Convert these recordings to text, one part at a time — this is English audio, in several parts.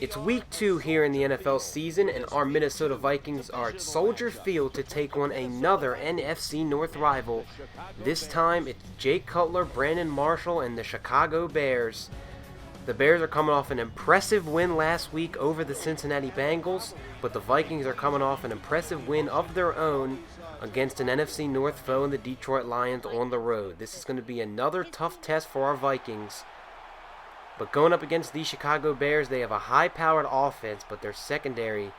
It's week 2 here in the NFL season, and our Minnesota Vikings are at Soldier Field to take on another NFC North rival. This time, it's Jake Cutler, Brandon Marshall, and the Chicago Bears. The Bears are coming off an impressive win last week over the Cincinnati Bengals, but the Vikings are coming off an impressive win of their own against an NFC North foe in the Detroit Lions on the road. This is going to be another tough test for our Vikings. But going up against the Chicago Bears, they have a high-powered offense, but their secondary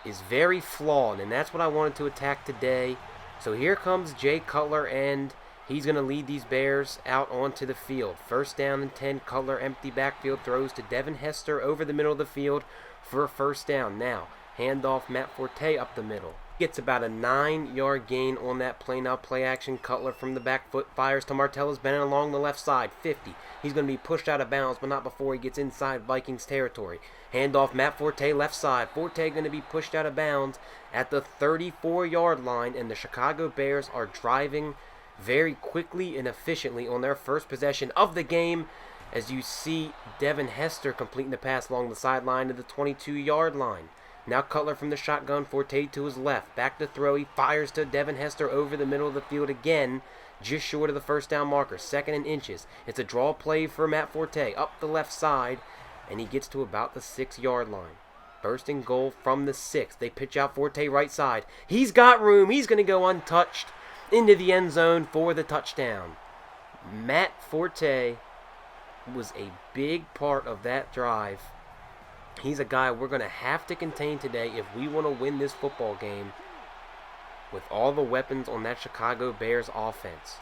is very flawed, and that's what I wanted to attack today. So here comes Jay Cutler, and he's going to lead these Bears out onto the field. First down and 10, Cutler empty backfield throws to Devin Hester over the middle of the field for a first down. Now, handoff Matt Forte up the middle. Gets about a 9-yard gain on that play. Now play action, Cutler from the back foot fires to Martellus Bennett along the left side, 50. He's going to be pushed out of bounds, but not before he gets inside Vikings territory. Handoff Matt Forte left side. Forte going to be pushed out of bounds at the 34-yard line, and the Chicago Bears are driving very quickly and efficiently on their first possession of the game, as you see Devin Hester completing the pass along the sideline to the 22-yard line. Now Cutler from the shotgun, Forte to his left. Back to throw, he fires to Devin Hester over the middle of the field again, just short of the first down marker, 2nd and inches. It's a draw play for Matt Forte, up the left side, and he gets to about the 6-yard line. First and goal from the 6. They pitch out Forte right side. He's got room, he's going to go untouched into the end zone for the touchdown. Matt Forte was a big part of that drive. He's a guy we're going to have to contain today if we want to win this football game with all the weapons on that Chicago Bears offense.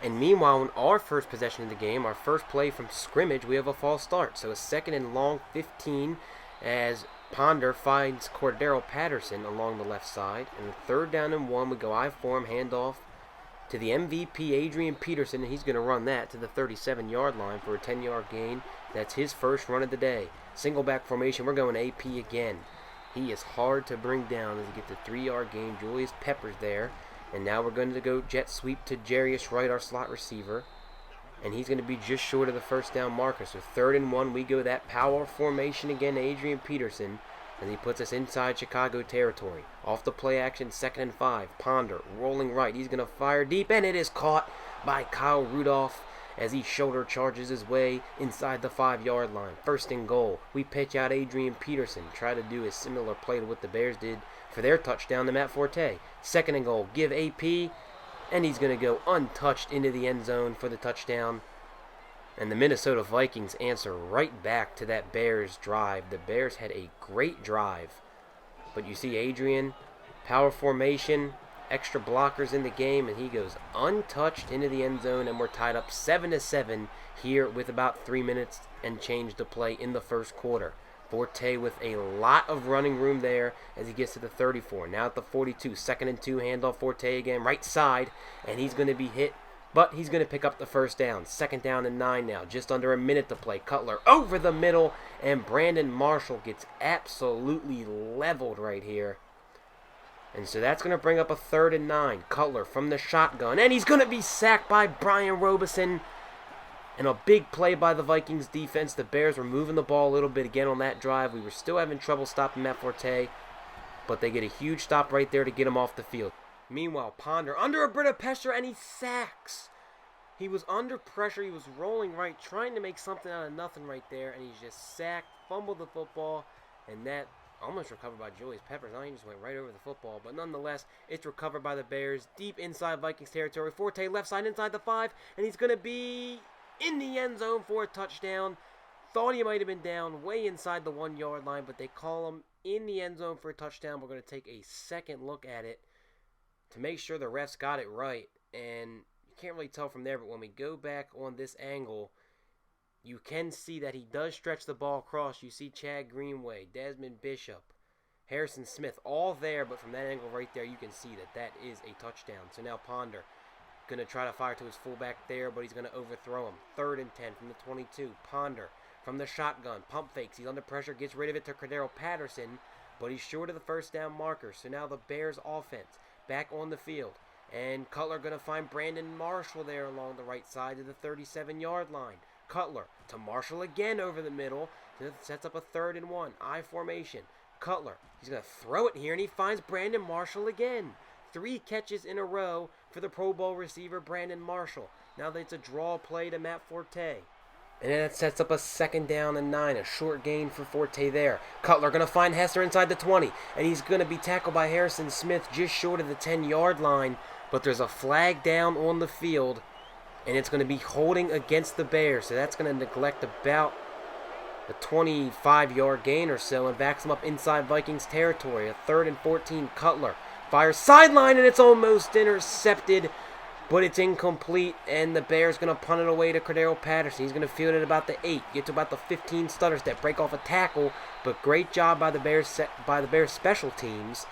And meanwhile, in our first possession of the game, our first play from scrimmage, we have a false start. So a 2nd and long 15 as Ponder finds Cordero Patterson along the left side. And 3rd down and 1, we go I-form, handoff to the MVP, Adrian Peterson, and he's going to run that to the 37-yard line for a 10-yard gain. That's his first run of the day. Single back formation, we're going AP again. He is hard to bring down as he gets a 3-yard gain. Julius Peppers there. And now we're going to go jet sweep to Jarius Wright, our slot receiver. And he's going to be just short of the first down marker. So 3rd and 1, we go that power formation again to Adrian Peterson. And he puts us inside Chicago territory. Off the play action, 2nd and 5. Ponder, rolling right. He's going to fire deep, and it is caught by Kyle Rudolph as he shoulder charges his way inside the 5-yard line. First and goal. We pitch out Adrian Peterson. Try to do a similar play to what the Bears did for their touchdown to Matt Forte. 2nd and goal. Give AP, and he's going to go untouched into the end zone for the touchdown. And the Minnesota Vikings answer right back to that Bears drive. The Bears had a great drive. But you see Adrian, power formation, extra blockers in the game, and he goes untouched into the end zone, and we're tied up 7-7 here with about 3 minutes and change to play in the first quarter. Forte with a lot of running room there as he gets to the 34. Now at the 42, 2nd and 2, handoff Forte again, right side, and he's going to be hit, but he's going to pick up the first down. 2nd down and 9 now, just under a minute to play. Cutler over the middle, and Brandon Marshall gets absolutely leveled right here. And so that's going to bring up a 3rd and 9. Cutler from the shotgun, and he's going to be sacked by Brian Robeson. And a big play by the Vikings defense. The Bears were moving the ball a little bit again on that drive. We were still having trouble stopping Matt Forte, but they get a huge stop right there to get him off the field. Meanwhile, Ponder under a bit of pressure, and he sacks. He was under pressure. He was rolling right, trying to make something out of nothing right there, and he's just sacked, fumbled the football, and that almost recovered by Julius Peppers. He just went right over the football. But nonetheless, it's recovered by the Bears deep inside Vikings territory. Forte left side inside the 5, and he's going to be in the end zone for a touchdown. Thought he might have been down way inside the 1-yard line, but they call him in the end zone for a touchdown. We're going to take a second look at it to make sure the refs got it right. And you can't really tell from there, but when we go back on this angle, you can see that he does stretch the ball across. You see Chad Greenway, Desmond Bishop, Harrison Smith, all there, but from that angle right there, you can see that that is a touchdown. So now Ponder going to try to fire to his fullback there, but he's going to overthrow him. 3rd and 10 from the 22. Ponder from the shotgun, pump fakes. He's under pressure, gets rid of it to Cordero Patterson, but he's short of the first down marker. So now the Bears offense back on the field. And Cutler going to find Brandon Marshall there along the right side of the 37-yard line. Cutler to Marshall again over the middle. Sets up a 3rd and 1. I formation. Cutler, he's going to throw it here, and he finds Brandon Marshall again. 3 catches in a row for the Pro Bowl receiver Brandon Marshall. Now that it's a draw play to Matt Forte. And then it sets up a 2nd down and 9, a short gain for Forte there. Cutler going to find Hester inside the 20, and he's going to be tackled by Harrison Smith just short of the 10-yard line. But there's a flag down on the field, and it's going to be holding against the Bears. So that's going to neglect about a 25-yard gain or so and backs them up inside Vikings territory. A 3rd and 14, Cutler fires sideline, and it's almost intercepted, but it's incomplete, and the Bears going to punt it away to Cordero Patterson. He's going to field it about the 8, get to about the 15 stutter step, break off a tackle, but great job by the Bears special teams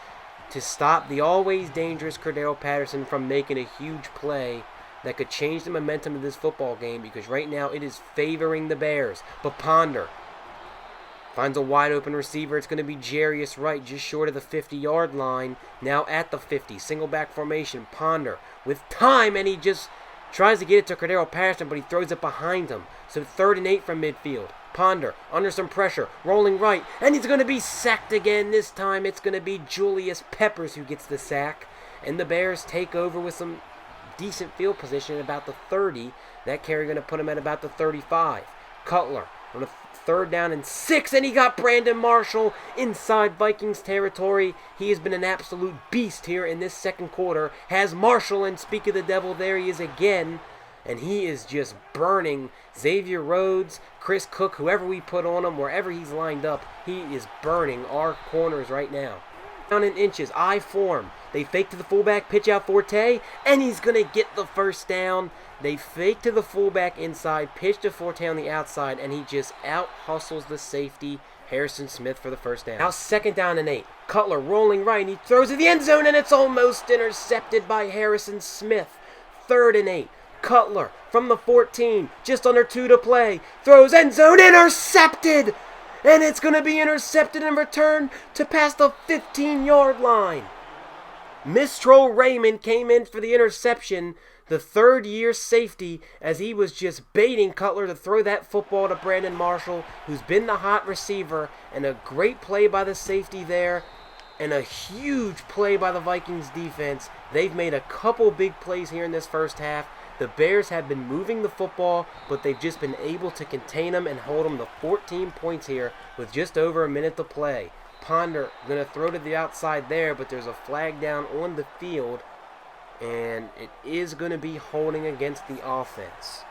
to stop the always dangerous Cordero Patterson from making a huge play that could change the momentum of this football game, because right now it is favoring the Bears. But Ponder finds a wide open receiver. It's going to be Jarius Wright just short of the 50-yard line. Now at the 50. Single back formation. Ponder with time, and he just tries to get it to Cordero Patterson, but he throws it behind him. So 3rd and 8 from midfield. Ponder under some pressure, rolling right, and he's going to be sacked again. This time it's going to be Julius Peppers who gets the sack, and the Bears take over with some decent field position at about the 30. That carry going to put him at about the 35. Cutler on a 3rd down and 6, and he got Brandon Marshall inside Vikings territory. He has been an absolute beast here in this 2nd quarter. Has Marshall, and speak of the devil, there he is again. And he is just burning Xavier Rhodes, Chris Cook, whoever we put on him, wherever he's lined up, he is burning our corners right now. Down in inches, I form. They fake to the fullback, pitch out Forte, and he's going to get the 1st down. They fake to the fullback inside, pitch to Forte on the outside, and he just out-hustles the safety, Harrison Smith, for the 1st down. Now 2nd down and 8. Cutler rolling right, and he throws it the end zone, and it's almost intercepted by Harrison Smith. 3rd and 8. Cutler from the 14, just under 2 to play, throws end zone, intercepted! And it's going to be intercepted and returned to past the 15-yard line. Mistral Raymond came in for the interception, the 3rd-year safety, as he was just baiting Cutler to throw that football to Brandon Marshall, who's been the hot receiver, and a great play by the safety there, and a huge play by the Vikings defense. They've made a couple big plays here in this 1st half. The Bears have been moving the football, but they've just been able to contain them and hold them to 14 points here with just over a minute to play. Ponder going to throw to the outside there, but there's a flag down on the field, and it is going to be holding against the offense.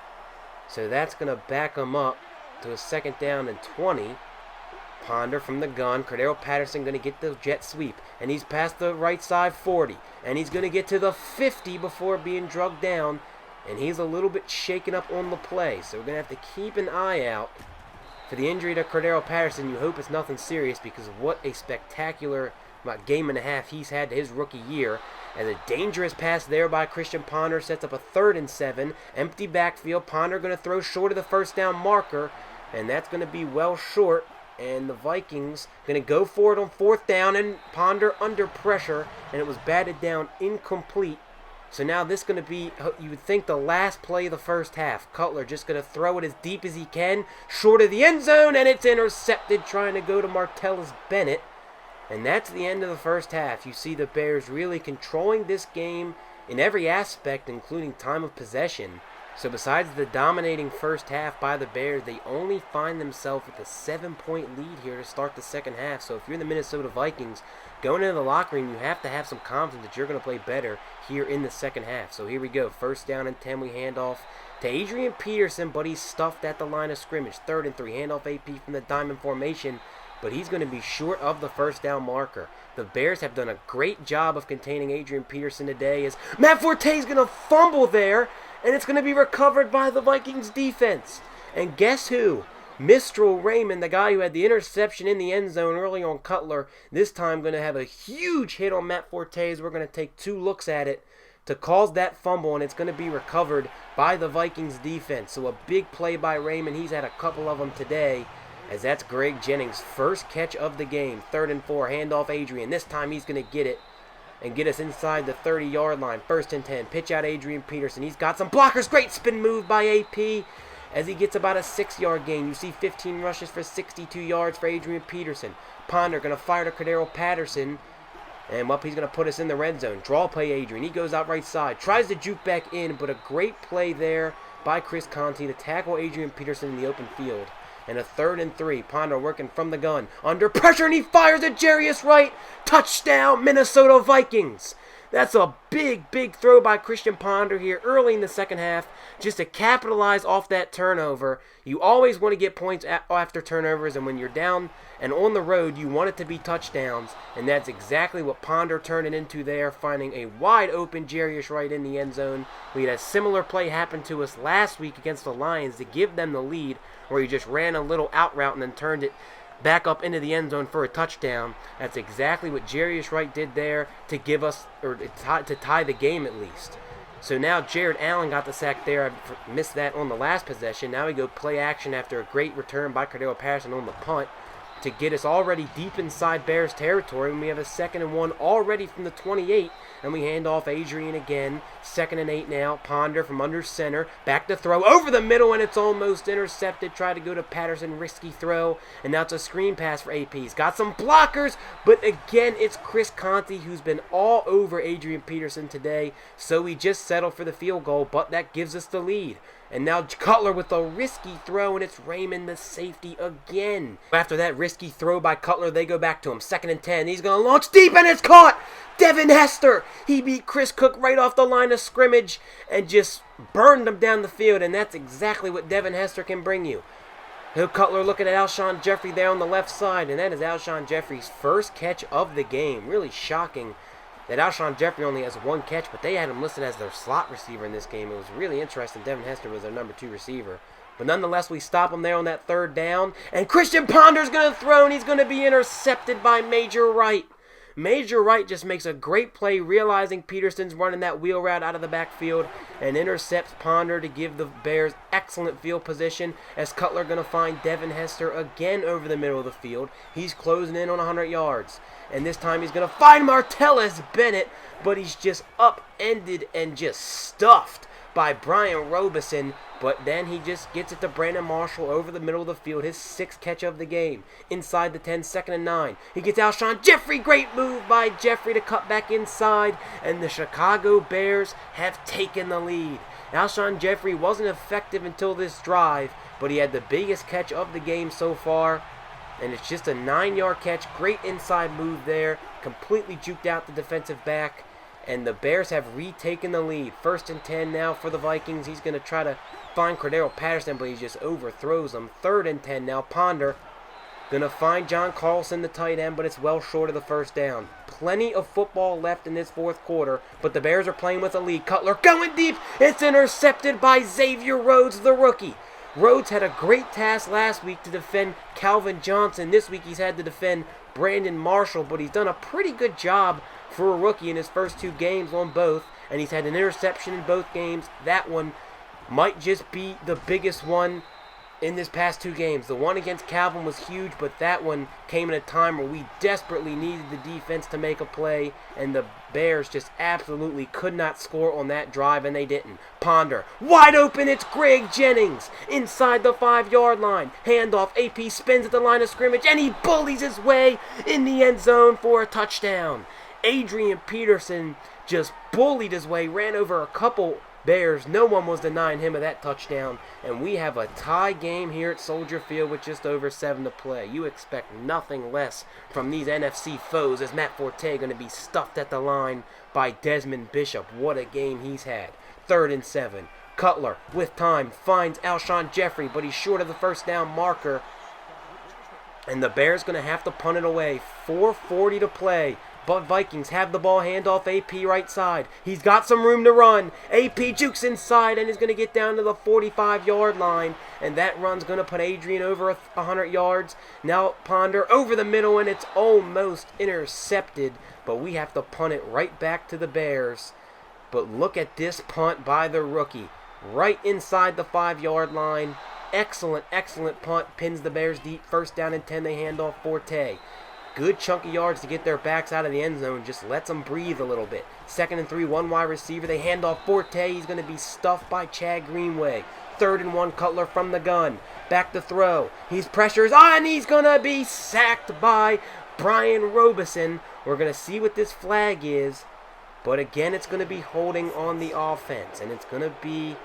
So that's going to back them up to a 2nd down and 20. Ponder from the gun. Cordero Patterson going to get the jet sweep, and he's past the right side 40, and he's going to get to the 50 before being drugged down. And he's a little bit shaken up on the play. So we're going to have to keep an eye out for the injury to Cordero Patterson. You hope it's nothing serious, because what a spectacular game and a half he's had to his rookie year. And a dangerous pass there by Christian Ponder sets up a 3rd and 7. Empty backfield. Ponder going to throw short of the 1st down marker. And that's going to be well short. And the Vikings going to go for it on 4th down. And Ponder under pressure. And it was batted down incomplete. So now this is going to be, you would think, the last play of the 1st half. Cutler just going to throw it as deep as he can, short of the end zone, and it's intercepted, trying to go to Martellus Bennett. And that's the end of the 1st half. You see the Bears really controlling this game in every aspect, including time of possession. So besides the dominating 1st half by the Bears, they only find themselves with a 7-point lead here to start the 2nd half. So if you're the Minnesota Vikings, going into the locker room, you have to have some confidence that you're going to play better here in the 2nd half. So here we go. 1st down and 10, we hand off to Adrian Peterson, but he's stuffed at the line of scrimmage. 3rd and 3, hand off AP from the diamond formation, but he's going to be short of the 1st down marker. The Bears have done a great job of containing Adrian Peterson today, as Matt Forte is going to fumble there, and it's going to be recovered by the Vikings defense. And guess who? Mistral Raymond, the guy who had the interception in the end zone early on Cutler, this time going to have a huge hit on Matt Forte. We're going to take 2 looks at it to cause that fumble, and it's going to be recovered by the Vikings defense. So a big play by Raymond. He's had a couple of them today, as that's Greg Jennings' first catch of the game. 3rd and 4, handoff Adrian. This time he's going to get it and get us inside the 30-yard line. 1st and 10, pitch out Adrian Peterson. He's got some blockers. Great spin move by AP. As he gets about a 6-yard gain, you see 15 rushes for 62 yards for Adrian Peterson. Ponder going to fire to Cordero Patterson. And he's going to put us in the red zone. Draw play Adrian. He goes out right side. Tries to juke back in, but a great play there by Chris Conti to tackle Adrian Peterson in the open field. And a 3rd and 3. Ponder working from the gun. Under pressure, and he fires at Jarius Wright. Touchdown, Minnesota Vikings. That's a big, big throw by Christian Ponder here early in the second half just to capitalize off that turnover. You always want to get points after turnovers, and when you're down and on the road, you want it to be touchdowns, and that's exactly what Ponder turned it into there, finding a wide-open Jarius Wright in the end zone. We had a similar play happen to us last week against the Lions to give them the lead, where he just ran a little out route and then turned it back up into the end zone for a touchdown. That's exactly what Jarius Wright did there to give us, or to tie the game at least. So now Jared Allen got the sack there. I missed that on the last possession. Now we go play action after a great return by Cordero Patterson on the punt to get us already deep inside Bears territory. And we have a 2nd and 1 already from the 28. And we hand off Adrian again. 2nd and 8 now. Ponder from under center. Back to throw over the middle, and it's almost intercepted. Try to go to Patterson. Risky throw. And now it's a screen pass for AP. He's got some blockers. But again, it's Chris Conti who's been all over Adrian Peterson today. So we just settled for the field goal, but that gives us the lead. And now Cutler with a risky throw, and it's Raymond the safety again. After that risky throw by Cutler, they go back to him. 2nd and 10. He's going to launch deep, and it's caught. Devin Hester. He beat Chris Cook right off the line of scrimmage and just burned him down the field, and that's exactly what Devin Hester can bring you. Cutler looking at Alshon Jeffrey there on the left side, and that is Alshon Jeffrey's first catch of the game. Really shocking that Alshon Jeffrey only has 1 catch, but they had him listed as their slot receiver in this game. It was really interesting. Devin Hester was their number 2 receiver. But nonetheless, we stop him there on that 3rd down. And Christian Ponder's going to throw, and he's going to be intercepted by Major Wright. Major Wright just makes a great play, realizing Peterson's running that wheel route out of the backfield, and intercepts Ponder to give the Bears excellent field position, as Cutler going to find Devin Hester again over the middle of the field. He's closing in on 100 yards. And this time he's going to find Martellus Bennett, but he's just upended and just stuffed by Brian Robeson. But then he just gets it to Brandon Marshall over the middle of the field, his 6th catch of the game. Inside the 10, 2nd and 9. He gets Alshon Jeffrey. Great move by Jeffrey to cut back inside. And the Chicago Bears have taken the lead. Alshon Jeffrey wasn't effective until this drive, but he had the biggest catch of the game so far. And it's just a 9-yard catch. Great inside move there. Completely juked out the defensive back. And the Bears have retaken the lead. 1st and 10 now for the Vikings. He's going to try to find Cordero Patterson, but he just overthrows him. 3rd and 10 now. Ponder going to find John Carlson, the tight end, but it's well short of the 1st down. Plenty of football left in this 4th quarter, but the Bears are playing with a lead. Cutler going deep. It's intercepted by Xavier Rhodes, the rookie. Rhodes had a great task last week to defend Calvin Johnson. This week he's had to defend Brandon Marshall, but he's done a pretty good job for a rookie in his first 2 games on both, and he's had an interception in both games. That one might just be the biggest one in this past 2 games. The one against Calvin was huge, but that one came at a time where we desperately needed the defense to make a play, and the Bears just absolutely could not score on that drive, and they didn't. Ponder, wide open, it's Greg Jennings inside the 5-yard line. Handoff, AP spins at the line of scrimmage, and he bullies his way in the end zone for a touchdown. Adrian Peterson just bullied his way, ran over a couple Bears. No one was denying him of that touchdown, and we have a tie game here at Soldier Field with just over 7 to play. You expect nothing less from these NFC foes, as Matt Forte going to be stuffed at the line by Desmond Bishop. What a game he's had. 3rd and 7. Cutler, with time, finds Alshon Jeffrey, but he's short of the 1st down marker, and the Bears going to have to punt it away. 4:40 to play. But Vikings have the ball, handoff AP right side. He's got some room to run. AP jukes inside and is going to get down to the 45-yard line. And that run's going to put Adrian over 100 yards. Now Ponder over the middle, and it's almost intercepted. But we have to punt it right back to the Bears. But look at this punt by the rookie. Right inside the 5-yard line. Excellent, excellent punt. Pins the Bears deep. 1st down and 10. They hand off Forte. Good chunk of yards to get their backs out of the end zone. Just lets them breathe a little bit. 2nd and 3, 1 wide receiver. They hand off Forte. He's going to be stuffed by Chad Greenway. 3rd and 1, Cutler from the gun. Back to throw. He's pressures on, and he's going to be sacked by Brian Robeson. We're going to see what this flag is. But again, it's going to be holding on the offense. And it's going to be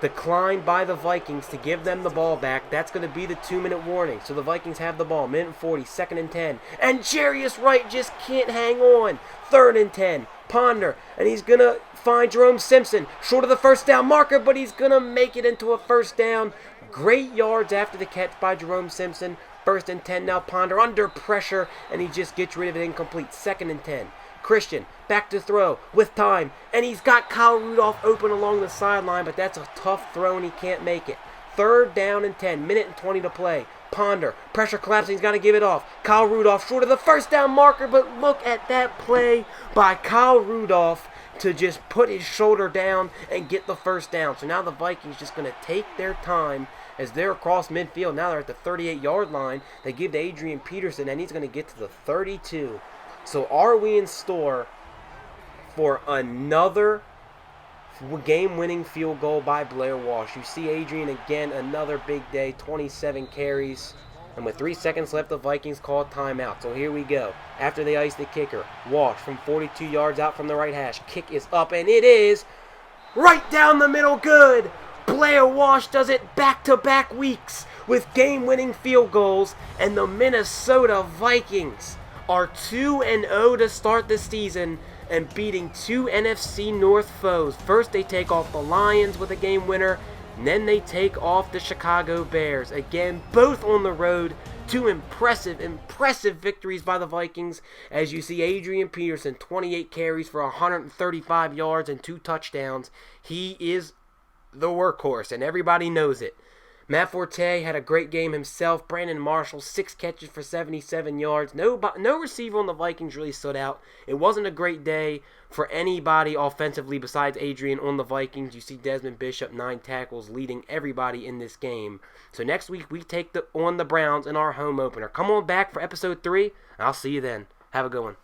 declined by the Vikings to give them the ball back. That's going to be the 2-minute warning. So the Vikings have the ball. 1:40, 2nd and 10. And Jarius Wright just can't hang on. 3rd and 10. Ponder. And he's going to find Jerome Simpson. Short of the first down marker, but he's going to make it into a first down. Great yards after the catch by Jerome Simpson. 1st and 10 now. Ponder under pressure, and he just gets rid of it incomplete. 2nd and 10. Christian back to throw with time, and he's got Kyle Rudolph open along the sideline, but that's a tough throw, and he can't make it. 3rd down and 10. 1:20 to play. Ponder. Pressure collapsing. He's got to give it off. Kyle Rudolph short of the first down marker, but look at that play by Kyle Rudolph to just put his shoulder down and get the first down. So now the Vikings just going to take their time as they're across midfield. Now they're at the 38-yard line. They give to Adrian Peterson, and he's going to get to the 32. So are we in store for another game-winning field goal by Blair Walsh? You see Adrian again, another big day, 27 carries. And with 3 seconds left, the Vikings call timeout. So here we go. After they ice the kicker, Walsh from 42 yards out from the right hash. Kick is up, and it is right down the middle. Good. Blair Walsh does it back-to-back weeks with game-winning field goals. And the Minnesota Vikings are 2-0 to start the season and beating 2 NFC North foes. First, they take off the Lions with a game winner, and then they take off the Chicago Bears. Again, both on the road. 2 impressive victories by the Vikings. As you see, Adrian Peterson, 28 carries for 135 yards and 2 touchdowns. He is the workhorse, and everybody knows it. Matt Forte had a great game himself. Brandon Marshall, 6 catches for 77 yards. No receiver on the Vikings really stood out. It wasn't a great day for anybody offensively besides Adrian on the Vikings. You see Desmond Bishop, 9 tackles, leading everybody in this game. So next week, we take on the Browns in our home opener. Come on back for episode 3. I'll see you then. Have a good one.